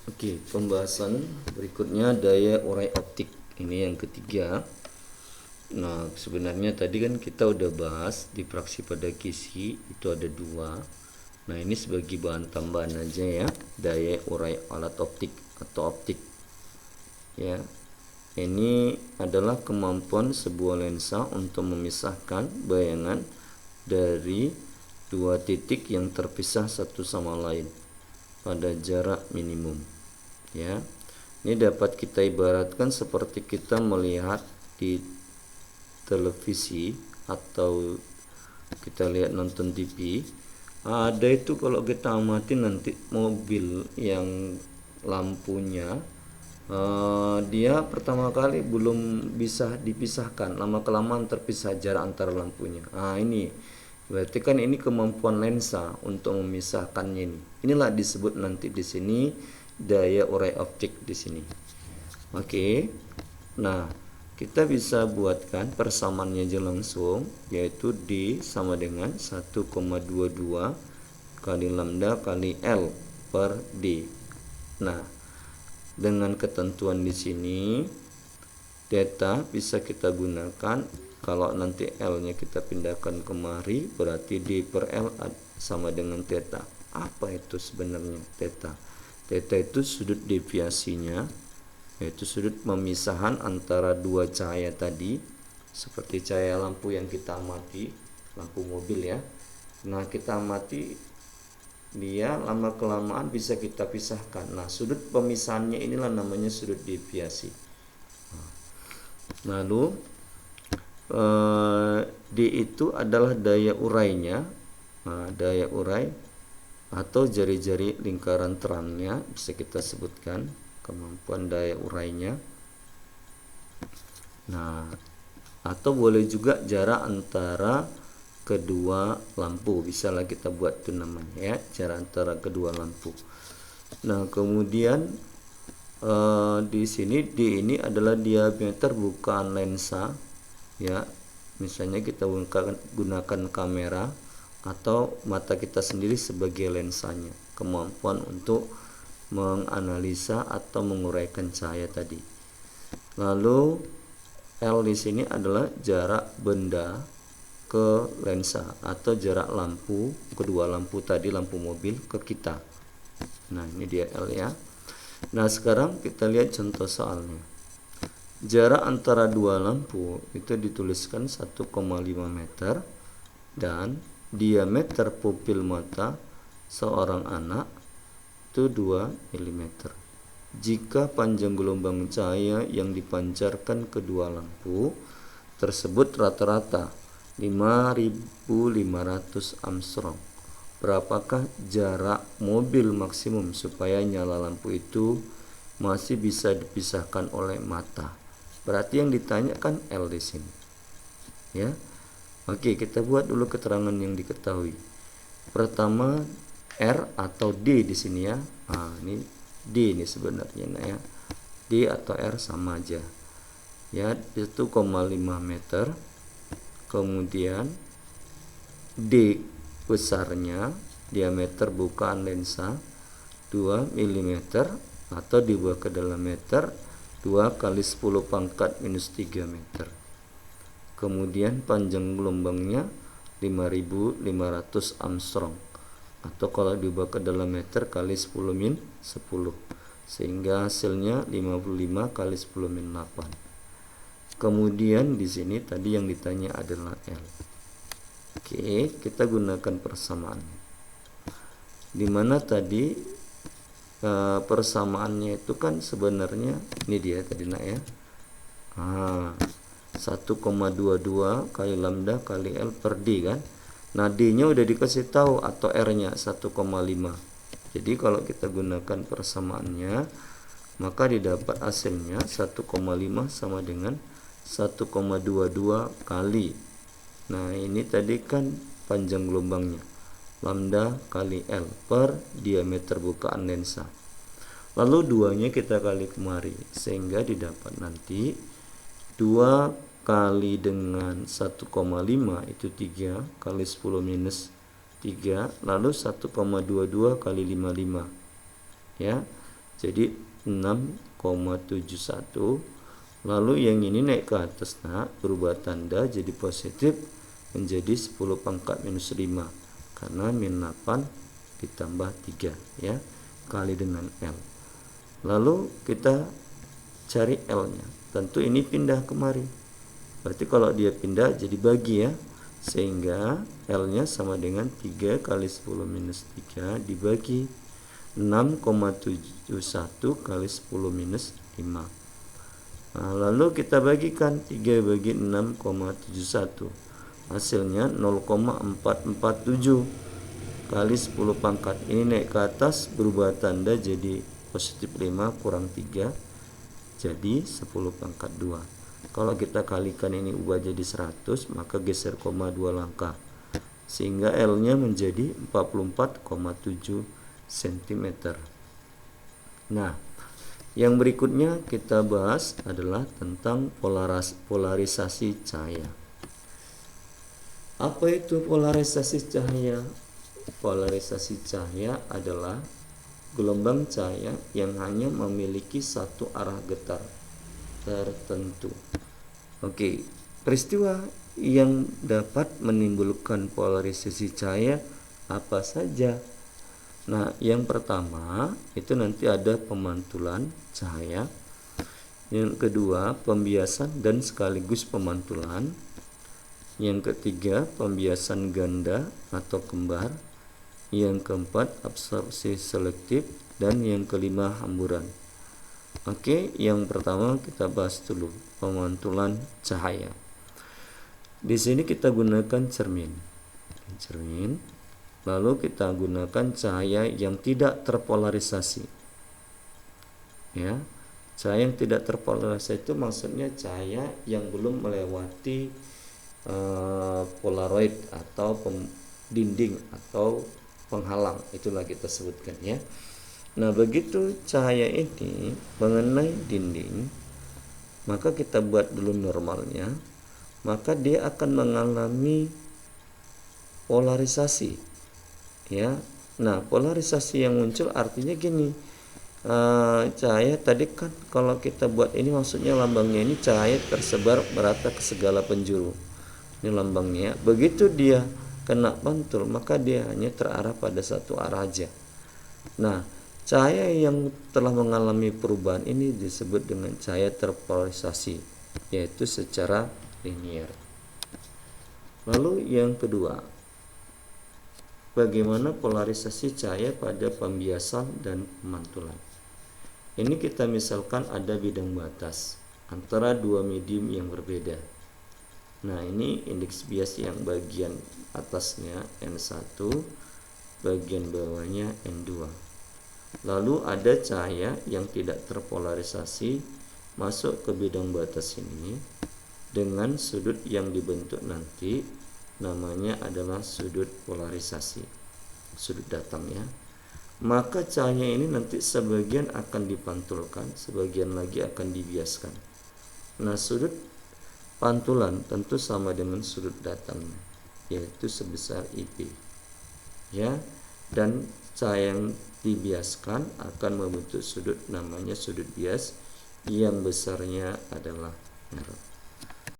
Oke, pembahasan berikutnya daya urai optik. Ini yang ketiga. Nah, sebenarnya tadi kan kita udah bahas di fraksi pada kisi itu ada dua. Nah, ini sebagai bahan tambahan aja ya, daya urai alat optik atau optik. Ya, ini adalah kemampuan sebuah lensa untuk memisahkan bayangan dari dua titik yang terpisah satu sama lain pada jarak minimum. Ya, ini dapat kita ibaratkan seperti kita melihat di televisi atau kita lihat nonton TV. Ada itu kalau kita amati nanti mobil yang lampunya dia pertama kali belum bisa dipisahkan, lama kelamaan terpisah jarak antara lampunya. Ini berarti kan ini kemampuan lensa untuk memisahkannya ini. Inilah disebut nanti di sini daya urai optik di sini. Oke. Nah, kita bisa buatkan persamaannya aja langsung, yaitu D sama dengan 1,22 kali lambda kali L per D. Nah, dengan ketentuan di sini theta bisa kita gunakan. Kalau nanti L-nya kita pindahkan kemari, berarti D per L sama dengan theta. Apa itu sebenarnya theta? Theta itu sudut deviasinya, yaitu sudut pemisahan antara dua cahaya tadi, seperti cahaya lampu yang kita amati, lampu mobil ya. Nah, kita amati dia lama kelamaan bisa kita pisahkan. Nah, sudut pemisahannya inilah namanya sudut deviasi. Lalu D itu adalah daya urainya. Nah, daya urai atau jari-jari lingkaran terangnya bisa kita sebutkan kemampuan daya urainya. Nah, atau boleh juga jarak antara kedua lampu, bisa lah kita buat itu namanya ya, jarak antara kedua lampu. Nah, kemudian di sini D ini adalah diameter bukaan lensa ya. Misalnya kita gunakan kamera atau mata kita sendiri sebagai lensanya, kemampuan untuk menganalisa atau menguraikan cahaya tadi. Lalu L di sini adalah jarak benda ke lensa atau jarak lampu, kedua lampu tadi, lampu mobil ke kita. Nah, ini dia L ya. Nah, sekarang kita lihat contoh soalnya. Jarak antara dua lampu itu dituliskan 1,5 meter dan diameter pupil mata seorang anak itu 2 mm. Jika panjang gelombang cahaya yang dipancarkan kedua lampu tersebut rata-rata 5.500 Armstrong, berapakah jarak mobil maksimum supaya nyala lampu itu masih bisa dipisahkan oleh mata? Berarti yang ditanyakan L di sini. Ya. Oke, kita buat dulu keterangan yang diketahui. Pertama R atau D di sini ya. Ini D ini sebenarnya ya. D atau R sama aja. Ya, 1,5 meter. Kemudian D besarnya, diameter bukaan lensa 2 mm atau dibuat ke dalam meter 2 kali 10 pangkat minus 3 meter. Kemudian panjang gelombangnya 5.500 Armstrong atau kalau dibuat ke dalam meter kali 10 min 10, sehingga hasilnya 55 kali 10 min 8. Kemudian di sini tadi yang ditanya adalah L. Oke, kita gunakan persamaannya. Dimana tadi persamaannya itu kan sebenarnya ini dia tadi nak ya. 1,22 kali lambda kali L per D kan. Nah, D nya udah dikasih tahu atau R nya 1,5. Jadi kalau kita gunakan persamaannya, maka didapat hasilnya 1,5 sama dengan 1,22 kali. Nah, ini tadi kan panjang gelombangnya, lambda kali L per diameter bukaan lensa. Lalu 2-nya kita kali kemari, sehingga didapat nanti 2 kali dengan 1,5 itu 3 kali 10 minus 3, lalu 1,22 kali 55 ya, jadi 6,71. Lalu yang ini naik ke atas, berubah tanda jadi positif menjadi 10 pangkat minus 5 karena min 8 ditambah 3 ya, kali dengan L. Lalu kita cari L nya, tentu ini pindah kemari, berarti kalau dia pindah jadi bagi ya, sehingga L nya sama dengan 3 kali 10 minus 3 dibagi 6,71 kali 10 minus 5. Nah, lalu kita bagikan 3 bagi 6,71, hasilnya 0,447 kali 10 pangkat. Ini naik ke atas, berubah tanda jadi positif 5 kurang 3 jadi 10 pangkat 2. Kalau kita kalikan ini ubah jadi 100, maka geser koma 2 langkah sehingga L nya menjadi 44,7 cm. Nah, yang berikutnya kita bahas adalah tentang polarisasi cahaya. Apa itu polarisasi cahaya? Polarisasi cahaya adalah gelombang cahaya yang hanya memiliki satu arah getar tertentu. Oke, peristiwa yang dapat menimbulkan polarisasi cahaya apa saja? Nah, yang pertama itu nanti ada pemantulan cahaya. Yang kedua, pembiasan dan sekaligus pemantulan. Yang ketiga, pembiasan ganda atau kembar. Yang keempat, absorpsi selektif. Dan yang kelima, hamburan. Oke, yang pertama kita bahas dulu pemantulan cahaya. Di sini kita gunakan cermin. Lalu kita gunakan cahaya yang tidak terpolarisasi. Ya, cahaya yang tidak terpolarisasi itu maksudnya cahaya yang belum melewati polaroid atau dinding atau penghalang, itulah kita sebutkan ya. Nah, begitu cahaya ini mengenai dinding, maka kita buat dulu normalnya, maka dia akan mengalami polarisasi. Ya, nah polarisasi yang muncul artinya gini, cahaya tadi kan kalau kita buat ini maksudnya lambangnya ini cahaya tersebar merata ke segala penjuru. Ini lambangnya. Begitu dia kena pantul maka dia hanya terarah pada satu arah aja. Nah, cahaya yang telah mengalami perubahan ini disebut dengan cahaya terpolarisasi, yaitu secara linier. Lalu yang kedua, bagaimana polarisasi cahaya pada pembiasan dan pemantulan. Ini kita misalkan ada bidang batas antara dua medium yang berbeda. Nah, ini indeks bias yang bagian atasnya N1, bagian bawahnya N2. Lalu ada cahaya yang tidak terpolarisasi masuk ke bidang batas ini dengan sudut yang dibentuk nanti namanya adalah sudut polarisasi, sudut datang ya. Maka cahaya ini nanti sebagian akan dipantulkan, sebagian lagi akan dibiaskan. Nah, sudut pantulan tentu sama dengan sudut datangnya, yaitu sebesar IP ya, dan cahaya yang dibiaskan akan membentuk sudut namanya sudut bias yang besarnya adalah R.